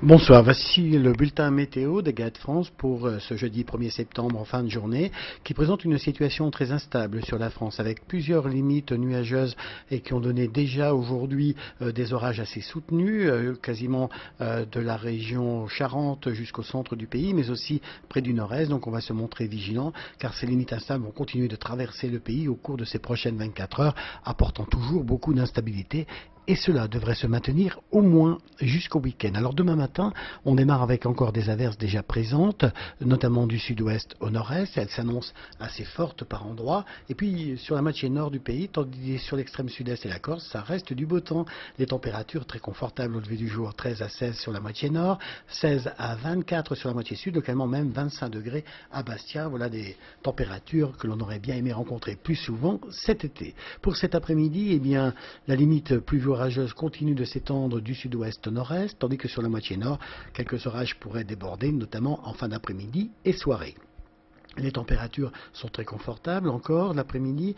Bonsoir, voici le bulletin météo de GAD France pour ce jeudi 1er septembre en fin de journée qui présente une situation très instable sur la France avec plusieurs limites nuageuses et qui ont donné déjà aujourd'hui des orages assez soutenus, quasiment de la région Charente jusqu'au centre du pays mais aussi près du nord-est. Donc on va se montrer vigilant car ces limites instables vont continuer de traverser le pays au cours de ces prochaines 24 heures apportant toujours beaucoup d'instabilité. Et cela devrait se maintenir au moins jusqu'au week-end. Alors demain matin, on démarre avec encore des averses déjà présentes, notamment du sud-ouest au nord-est. Elles s'annoncent assez fortes par endroits. Et puis sur la moitié nord du pays, tandis sur l'extrême sud-est et la Corse, ça reste du beau temps. Les températures très confortables au lever du jour, 13 à 16 sur la moitié nord, 16 à 24 sur la moitié sud, localement même 25 degrés à Bastia. Voilà des températures que l'on aurait bien aimé rencontrer plus souvent cet été. Pour cet après-midi, eh bien, la limite pluvieuse orageuse continue de s'étendre du sud-ouest au nord-est, tandis que sur la moitié nord, quelques orages pourraient déborder, notamment en fin d'après-midi et soirée. Les températures sont très confortables encore l'après-midi,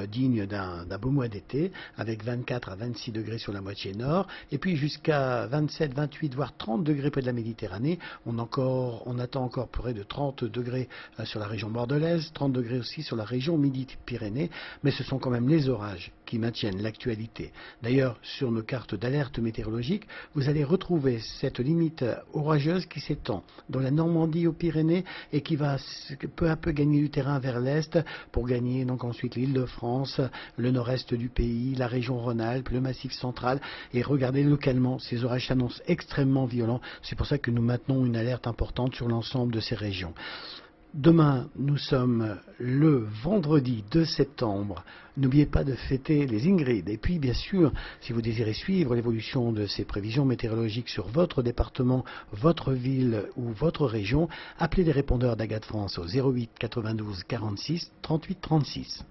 dignes d'un beau mois d'été, avec 24 à 26 degrés sur la moitié nord, et puis jusqu'à 27, 28, voire 30 degrés près de la Méditerranée. On attend encore près de 30 degrés sur la région bordelaise, 30 degrés aussi sur la région Midi-Pyrénées, mais ce sont quand même les orages qui maintiennent l'actualité. D'ailleurs, sur nos cartes d'alerte météorologique, vous allez retrouver cette limite orageuse qui s'étend dans la Normandie aux Pyrénées et qui va peu à peu gagner du terrain vers l'est pour gagner donc ensuite l'Île-de-France, le nord-est du pays, la région Rhône-Alpes, le Massif central. Et regardez localement, ces orages s'annoncent extrêmement violents. C'est pour ça que nous maintenons une alerte importante sur l'ensemble de ces régions. Demain, nous sommes le vendredi 2 septembre. N'oubliez pas de fêter les Ingrid. Et puis, bien sûr, si vous désirez suivre l'évolution de ces prévisions météorologiques sur votre département, votre ville ou votre région, appelez les répondeurs d'Agat France au 08 92 46 38 36.